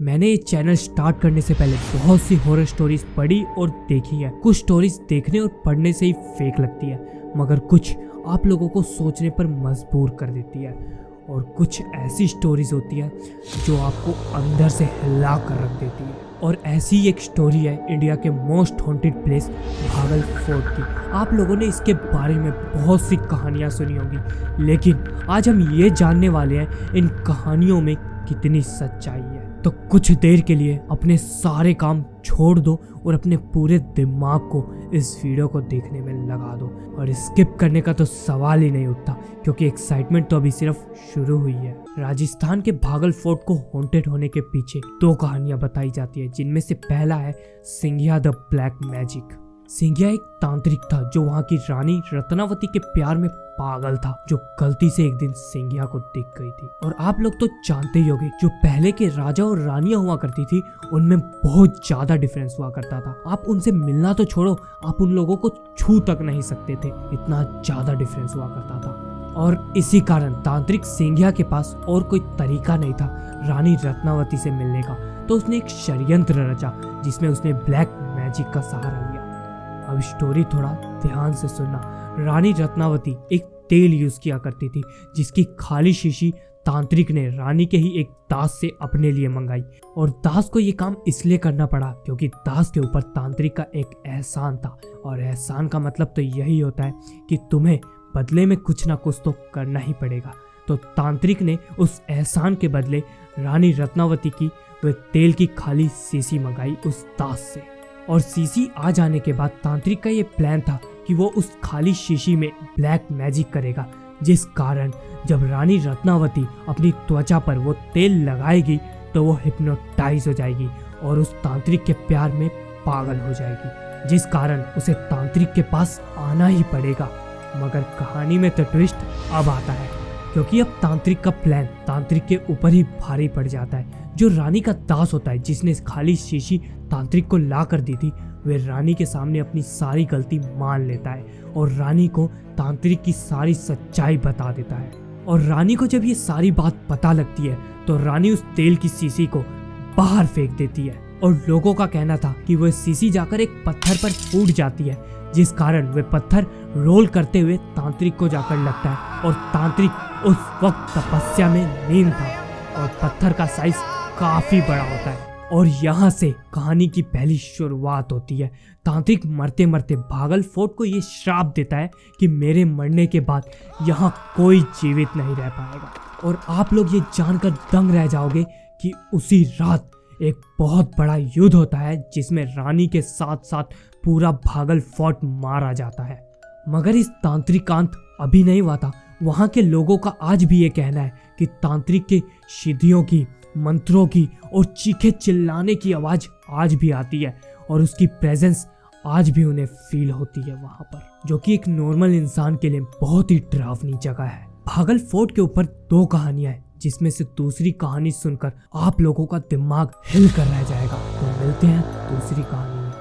मैंने ये channel start करने से पहले बहुत सी हॉरर स्टोरीज पढ़ी और देखी है। कुछ स्टोरीज देखने और पढ़ने से ही फेक लगती है, मगर कुछ आप लोगों को सोचने पर मजबूर कर देती है, और कुछ ऐसी स्टोरीज होती है जो आपको अंदर से हिला कर रख देती है। और ऐसी एक स्टोरी है इंडिया के मोस्ट हॉन्टेड प्लेस भागल फोर्ट की। आप लोगों ने इसके बारे में बहुत सी कहानियां सुनी होंगी, लेकिन आज हम ये जानने वाले हैं इन कहानियों में कितनी सच्चाई है। तो कुछ देर के लिए अपने सारे काम छोड़ दो और अपने पूरे दिमाग को इस वीडियो को देखने में लगा दो, और स्किप करने का तो सवाल ही नहीं उठता, क्योंकि एक्साइटमेंट तो अभी सिर्फ शुरू हुई है। राजस्थान के भागल फोर्ट को हॉन्टेड होने के पीछे दो कहानियां बताई जाती है, जिनमें से पहला है Singhiya the black magic. Singhiya एक तांत्रिक था जो वहाँ की रानी रत्नावती के प्यार में पागल था, जो गलती से एक दिन सिंघिया को दिख गई थी। और आप लोग तो जानते ही होंगे, जो पहले के राजा और रानियां हुआ करती थी उनमें बहुत ज्यादा डिफरेंस हुआ करता था। आप उनसे मिलना तो छोड़ो, आप उन लोगों को छू तक नहीं सकते थे, इतना ज्यादा डिफरेंस हुआ करता था। और इसी कारण तांत्रिक सिंघिया के पास और कोई तरीका नहीं था रानी रत्नावती से मिलने का, तो उसने एक षड्यंत्र रचा जिसमें उसने ब्लैक मैजिक का सहारा लिया। अब स्टोरी थोड़ा ध्यान से सुनना। रानी रत्नावती एक तेल यूज किया करती थी, जिसकी खाली शीशी तांत्रिक ने रानी के ही एक दास से अपने लिए मंगाई। और दास को ये काम इसलिए करना पड़ा क्योंकि दास के ऊपर तांत्रिक का एक एहसान था, और एहसान का मतलब तो यही होता है कि तुम्हें बदले में कुछ ना कुछ तो करना ही पड़ेगा। तो तांत्रिक ने उस एहसान के बदले रानी रत्नावती की वह तेल की खाली शीशी मंगाई उस दास से। और शीशी आ जाने के बाद तांत्रिक का ये प्लान था कि वो उस खाली शीशी में ब्लैक मैजिक करेगा, जिस कारण जब रानी रत्नावती अपनी त्वचा पर वो तेल लगाएगी तो वो हिप्नोटाइज हो जाएगी और उस तांत्रिक के प्यार में पागल हो जाएगी, जिस कारण उसे तांत्रिक के पास आना ही पड़ेगा। मगर कहानी में तो ट्विस्ट अब आता है, क्योंकि अब तांत्रिक का प्लान तांत्रिक के ऊपर ही भारी पड़ जाता है। जो रानी का दास होता है, जिसने खाली शीशी तांत्रिक को ला कर दी थी, वह रानी के सामने अपनी सारी गलती मान लेता है और रानी को तांत्रिक की सारी सच्चाई बता देता है। और रानी को जब ये सारी बात पता लगती है तो रानी उस तेल की शीशी को बाहर फेंक देती है। और लोगों का कहना था कि वह शीशी जाकर एक पत्थर पर फूट जाती है, जिस कारण वह पत्थर रोल करते हुए तांत्रिक को जाकर लगता है। और तांत्रिक उस वक्त तपस्या में लीन था और पत्थर का साइज काफी बड़ा होता है। और यहाँ से कहानी की पहली शुरुआत होती है। तांत्रिक मरते मरते भागल फोर्ट को ये श्राप देता है कि मेरे मरने के बाद यहाँ कोई जीवित नहीं रह पाएगा। और आप लोग ये जानकर दंग रह जाओगे कि उसी रात एक बहुत बड़ा युद्ध होता है, जिसमें रानी के साथ साथ पूरा भागल फोर्ट मारा जाता है। मगर इस तांत्रिक का अंत अभी नहीं हुआ था। वहाँ के लोगों का आज भी ये कहना है कि तांत्रिक के सिद्धियों की, मंत्रों की और चीखे चिल्लाने की आवाज आज भी आती है, और उसकी प्रेजेंस आज भी उन्हें फील होती है वहाँ पर, जो कि एक नॉर्मल इंसान के लिए बहुत ही डरावनी जगह है। भागल फोर्ट के ऊपर दो कहानियां हैं, जिसमें से दूसरी कहानी सुनकर आप लोगों का दिमाग हिल कर रह जाएगा। तो मिलते हैं दूसरी कहानी में।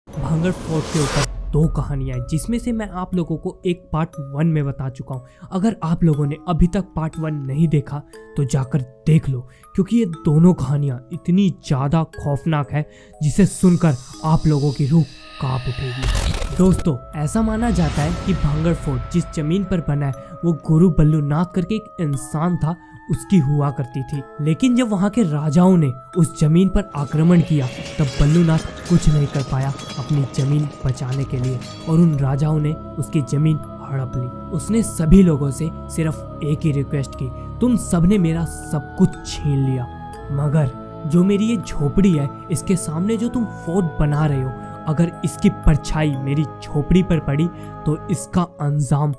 भागल फोर्ट के ऊपर दो कहानियां हैं, जिसमें से मैं आप लोगों को एक पार्ट 1 में बता चुका हूं। अगर आप लोगों ने अभी तक पार्ट 1 नहीं देखा तो जाकर देख लो, क्योंकि ये दोनों कहानियां इतनी ज्यादा खौफनाक है जिसे सुनकर आप लोगों की रूह कांप उठेगी। दोस्तों, ऐसा माना जाता है कि भागल फोर्ट जिस जमीन पर बना है वो गुरु बल्लूनाथ करके एक इंसान था, उसकी हुआ करती थी। लेकिन जब वहाँ के राजाओं ने उस जमीन पर आक्रमण किया तब बल्लूनाथ कुछ नहीं कर पाया अपनी जमीन बचाने के लिए, और उन राजाओं ने उसकी जमीन हड़प ली। उसने सभी लोगों से सिर्फ एक ही रिक्वेस्ट की, तुम सबने मेरा सब कुछ छीन लिया, मगर जो मेरी ये झोपड़ी है, इसके सामने जो तुम फोर्ट बना रहे हो, अगर इसकी परछाई मेरी झोपड़ी पर पड़ी तो इसका अंजाम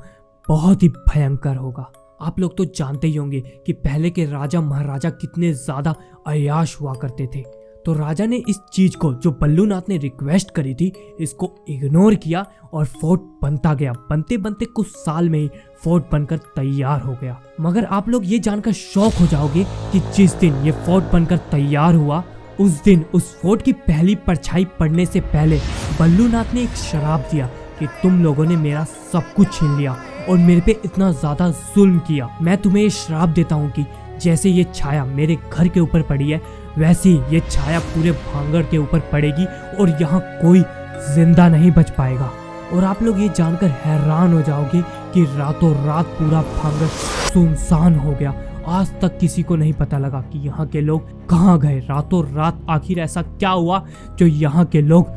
बहुत ही भयंकर होगा। आप लोग तो जानते ही होंगे कि पहले के राजा महाराजा कितने ज्यादा अय्याश हुआ करते थे। तो राजा ने इस चीज को, जो बल्लूनाथ ने रिक्वेस्ट करी थी, इसको इग्नोर किया और फोर्ट बनता गया। बनते बनते कुछ साल में ही फोर्ट बनकर तैयार हो गया। मगर आप लोग ये जानकर शॉक हो जाओगे कि जिस दिन ये फोर्ट बनकर तैयार हुआ, उस दिन उस फोर्ट की पहली परछाई पड़ने से पहले बल्लूनाथ ने एक शराप दिया कि तुम लोगों ने मेरा सब कुछ छीन लिया और मेरे पे इतना ज्यादा जुल्म किया। मैं तुम्हें ये श्राप देता हूँ कि जैसे ये छाया मेरे घर के ऊपर पड़ी है, वैसे ही ये छाया पूरे भांगड़ के ऊपर पड़ेगी और यहाँ कोई जिंदा नहीं बच पाएगा। और आप लोग ये जानकर हैरान हो जाओगे कि रातों रात पूरा भांगड़ सुनसान हो गया। आज तक किसी को नहीं पता लगा कि यहाँ के लोग कहाँ गए। रातों रात आखिर ऐसा क्या हुआ जो यहाँ के लोग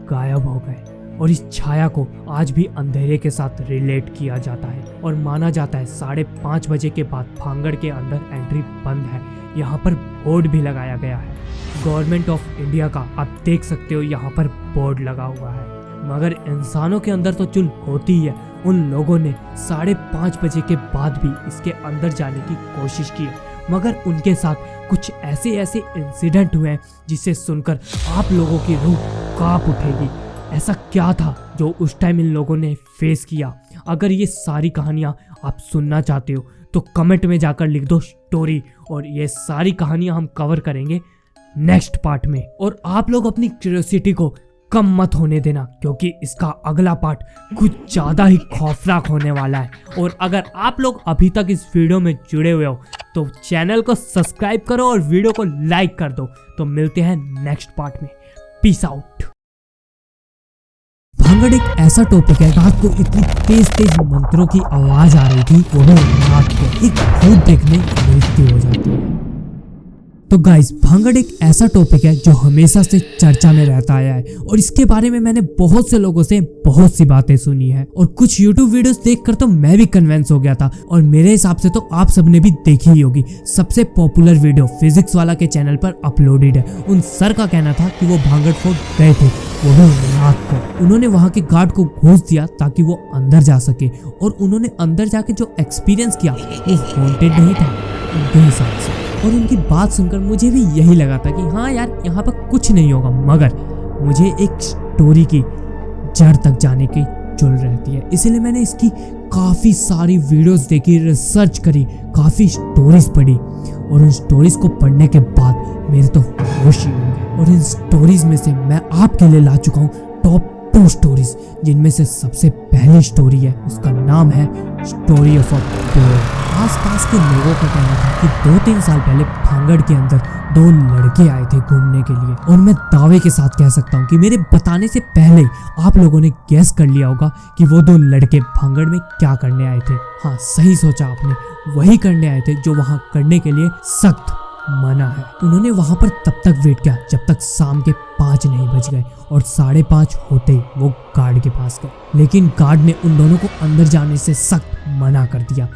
गायब हो गए। और इस छाया को आज भी अंधेरे के साथ रिलेट किया जाता है और माना जाता है 5:30 बजे के बाद भांगड़ के अंदर एंट्री बंद है। यहाँ पर बोर्ड भी लगाया गया है, गवर्नमेंट ऑफ इंडिया का। आप देख सकते हो यहाँ पर बोर्ड लगा हुआ है। मगर इंसानों के अंदर तो चुल होती ही है। उन लोगों ने 5:30 बजे के बाद भी इसके अंदर जाने की कोशिश की है, मगर उनके साथ कुछ ऐसे इंसिडेंट हुए हैं जिसे सुनकर आप लोगों की रूह कांप उठेगी। ऐसा क्या था जो उस टाइम इन लोगों ने फेस किया? अगर ये सारी कहानियां आप सुनना चाहते हो तो कमेंट में जाकर लिख दो स्टोरी, और ये सारी कहानियां हम कवर करेंगे नेक्स्ट पार्ट में। और आप लोग अपनी क्यूरियोसिटी को कम मत होने देना, क्योंकि इसका अगला पार्ट कुछ ज्यादा ही खौफनाक होने वाला है। और अगर आप लोग अभी तक इस वीडियो में जुड़े हुए हो तो चैनल को सब्सक्राइब करो और वीडियो को लाइक कर दो। तो मिलते हैं नेक्स्ट पार्ट में। Peace out. भांगड़ एक ऐसा टॉपिक है, रात को इतनी तेज मंत्रों की आवाज आ रही थी, वो भी रात को एक भूत देखने मृत्यु हो जाती है। तो गाइस, भांगड़ एक ऐसा टॉपिक है जो हमेशा से चर्चा में रहता आया है और इसके बारे में मैंने बहुत से लोगों से बहुत सी बातें सुनी है और कुछ यूट्यूब वीडियोस देखकर तो मैं भी कन्विंस हो गया था। और मेरे हिसाब से तो आप सबने भी देखी ही होगी। सबसे पॉपुलर वीडियो फिजिक्स वाला के चैनल पर अपलोडेड है। उन सर का कहना था कि वो भांगड़ फोर्ट गए थे, वो भी रात को। उन्होंने वहाँ के गार्ड को घूस दिया ताकि वो अंदर जा सके, और उन्होंने अंदर जाके जो एक्सपीरियंस किया वो हॉन्टेड नहीं था उनके हिसाब से। और उनकी बात सुनकर मुझे भी यही लगा था कि हाँ यार, यहाँ पर कुछ नहीं होगा। मगर मुझे एक स्टोरी की जड़ तक जाने की चुल रहती है, इसलिए मैंने इसकी काफ़ी सारी वीडियोस देखी, रिसर्च करी, काफ़ी स्टोरीज पढ़ी। और उन स्टोरीज को पढ़ने के बाद मेरे तो होश ही उड़ गए। और इन स्टोरीज में से मैं आपके लिए ला चुका हूँ टॉप 2 स्टोरीज, जिनमें से सबसे पहली स्टोरी है, उसका नाम है स्टोरी ऑफ अ बोय। आसपास के लोगों का कहना था कि 2-3 साल पहले भांगड़ के अंदर 2 लड़के आए थे घूमने के लिए। और मैं दावे के साथ कह सकता हूँ कि मेरे बताने से पहले आप लोगों ने गेस कर लिया होगा कि वो 2 लड़के भांगड़ में क्या करने आए थे। हाँ, सही सोचा आपने, वही करने आए थे जो वहाँ करने के लिए सख्त मना है। उन्होंने वहां पर तब तक वेट किया जब तक शाम के 5 नहीं बज गए, और 5:30 होते ही वो गार्ड के पास गए। लेकिन गार्ड ने उन दोनों को अंदर जाने से सख्त मना कर दिया।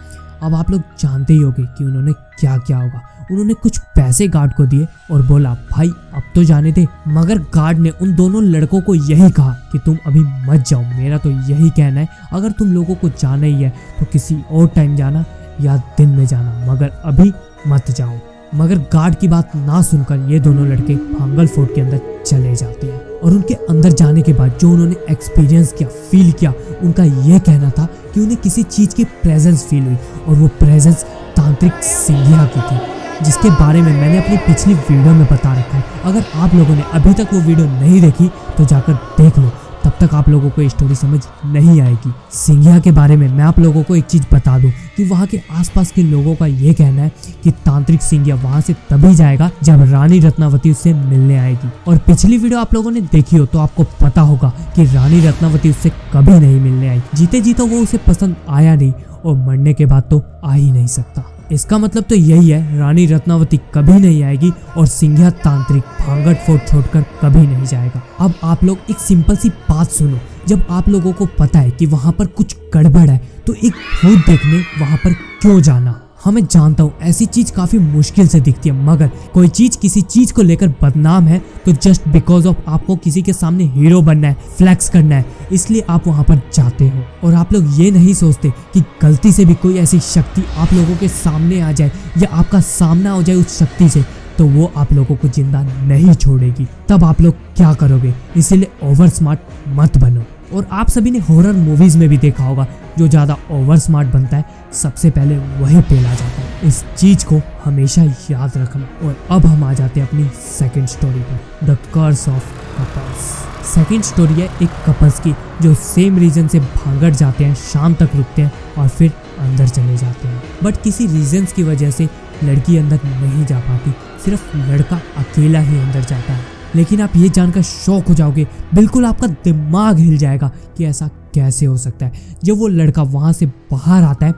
अब आप लोग जानते ही होंगे कि उन्होंने क्या किया होगा। उन्होंने कुछ पैसे गार्ड को दिए और बोला, भाई अब तो जाने दे। मगर गार्ड ने उन दोनों लड़कों को यही कहा कि तुम अभी मत जाओ, मेरा तो यही कहना है, अगर तुम लोगों को जाना ही है तो किसी और टाइम जाना या दिन में जाना, मगर अभी मत जाओ। मगर गार्ड की बात ना सुनकर ये दोनों लड़के भांगड़ फोर्ट के अंदर चले जाते हैं। और उनके अंदर जाने के बाद जो उन्होंने एक्सपीरियंस किया, फील किया, उनका ये कहना था कि उन्हें किसी चीज की प्रेजेंस फील हुई, और वो प्रेजेंस तांत्रिक सिंघिया की थी, जिसके बारे में मैंने अपनी पिछली वीडियो में बता रखा है। अगर आप लोगों ने अभी तक वो वीडियो नहीं देखी तो जाकर देख लो, तब तक आप लोगों को ये स्टोरी समझ नहीं आएगी। सिंघिया के बारे में मैं आप लोगों को एक चीज बता दूं कि वहाँ के आसपास के लोगों का ये कहना है कि तांत्रिक सिंघिया वहाँ से तभी जाएगा जब रानी रत्नावती उससे मिलने आएगी। और पिछली वीडियो आप लोगों ने देखी हो तो आपको पता होगा कि रानी रत्नावती उससे कभी नहीं मिलने आई। जीते जी तो वो उसे पसंद आया नहीं, और मरने के बाद तो आ ही नहीं सकता। इसका मतलब तो यही है, रानी रत्नावती कभी नहीं आएगी और सिंघिया तांत्रिक भांगड़ फोर्ट छोड़कर कभी नहीं जाएगा। अब आप लोग एक सिंपल सी बात सुनो, जब आप लोगों को पता है कि वहाँ पर कुछ गड़बड़ है तो एक भूत देखने वहाँ पर क्यों जाना? हाँ, मैं जानता हूँ ऐसी चीज काफी मुश्किल से दिखती है, मगर कोई चीज किसी चीज को लेकर बदनाम है तो जस्ट बिकॉज ऑफ आपको किसी के सामने हीरो बनना है, फ्लैक्स करना है, इसलिए आप वहाँ पर जाते हो। और आप लोग ये नहीं सोचते कि गलती से भी कोई ऐसी शक्ति आप लोगों के सामने आ जाए या आपका सामना हो जाए उस शक्ति से, तो वो आप लोगों को जिंदा नहीं छोड़ेगी। तब आप लोग क्या करोगे? इसीलिए ओवर स्मार्ट मत बनो। और आप सभी ने हॉरर मूवीज में भी देखा होगा, जो ज्यादा ओवर स्मार्ट बनता है सबसे पहले वही पेला जाता है। इस चीज को हमेशा याद रखना। और अब हम आ जाते हैं अपनी सेकंड स्टोरी पर, the curse of couples. Second story है एक कपल्स की जो सेम रीजन से भांगड़ जाते हैं, शाम तक रुकते हैं और फिर अंदर चले जाते हैं। बट किसी रीजंस की वजह से लड़की अंदर नहीं जा पाती, सिर्फ लड़का अकेला ही अंदर जाता है। लेकिन आप ये जानकर शॉक हो जाओगे, बिल्कुल आपका दिमाग हिल जाएगा कि ऐसा कैसे हो सकता है। जब वो लड़का वहाँ से बाहर आता है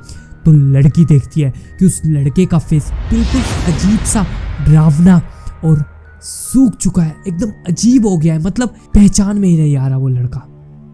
तो लड़की देखती है कि उस लड़के का फेस बिल्कुल अजीब सा डरावना और सूख चुका है, एकदम अजीब हो गया है, मतलब पहचान में ही नहीं आ रहा वो लड़का।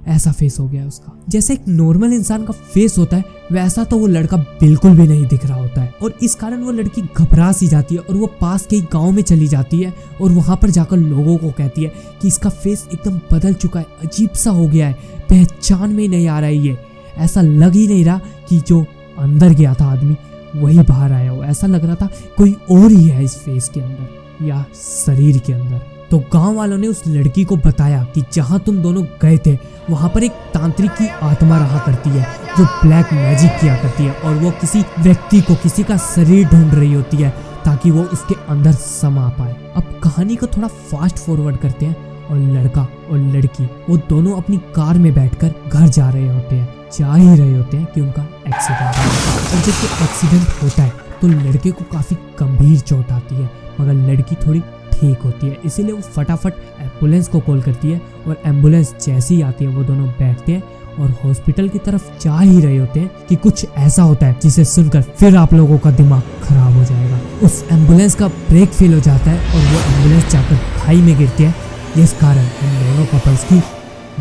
ऐसा फेस हो गया है उसका। जैसे एक नॉर्मल इंसान का फेस होता है वैसा तो वो लड़का बिल्कुल भी नहीं दिख रहा होता है। और इस कारण वो लड़की घबरा सी जाती है और वो पास के गांव में चली जाती है और वहां पर जाकर लोगों को कहती है कि इसका फेस एकदम बदल चुका है, अजीब सा हो गया है, पहचान में ही नहीं आ रहा है। ये ऐसा लग ही नहीं रहा कि जो अंदर गया था आदमी वही बाहर आया हो, ऐसा लग रहा था कोई और ही है इस फेस के अंदर या शरीर के अंदर। तो गांव वालों ने उस लड़की को बताया कि जहां तुम दोनों गए थे वहां पर एक तांत्रिक की आत्मा रहा करती है जो ब्लैक मैजिक किया करती है और वो किसी व्यक्ति को, किसी का शरीर ढूंढ रही होती है ताकि वो उसके अंदर समा पाए। अब कहानी को थोड़ा फास्ट फॉरवर्ड करते हैं और लड़का और लड़की वो दोनों अपनी कार में बैठकर घर जा रहे होते हैं, जा ही रहे होते हैं कि उनका एक्सीडेंट है। और जब ये एक्सीडेंट होता है तो लड़के को काफी गंभीर चोट आती है मगर लड़की थोड़ी ठीक होती है, इसीलिए वो फटाफट एम्बुलेंस को कॉल करती है और एम्बुलेंस जैसी ही आती है वो दोनों बैठते हैं और हॉस्पिटल की तरफ जा ही रहे होते हैं कि कुछ ऐसा होता है जिसे सुनकर फिर आप लोगों का दिमाग खराब हो जाएगा। उस एम्बुलेंस का ब्रेक फेल हो जाता है और वो एम्बुलेंस जाकर खाई में गिरती है, जिस कारण इन दोनों कपल्स की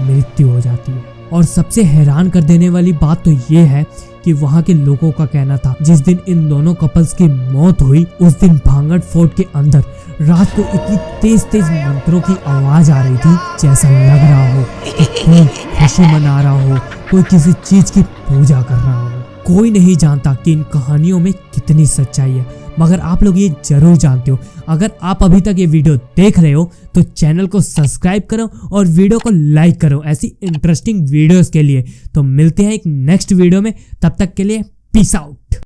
मृत्यु हो जाती है। और सबसे हैरान कर देने वाली बात तो ये है कि वहाँ के लोगों का कहना था जिस दिन इन दोनों कपल्स की मौत हुई उस दिन भांगड़ फोर्ट के अंदर रात को इतनी तेज तेज मंत्रों की आवाज आ रही थी जैसा लग रहा हो कि कोई खुशी मना रहा हो, कोई किसी चीज की पूजा कर रहा हो। कोई नहीं जानता कि इन कहानियों में कितनी सच्चाई है, मगर आप लोग ये जरूर जानते हो। अगर आप अभी तक ये वीडियो देख रहे हो तो चैनल को सब्सक्राइब करो और वीडियो को लाइक करो ऐसी इंटरेस्टिंग वीडियोस के लिए। तो मिलते हैं एक नेक्स्ट वीडियो में, तब तक के लिए पीस आउट।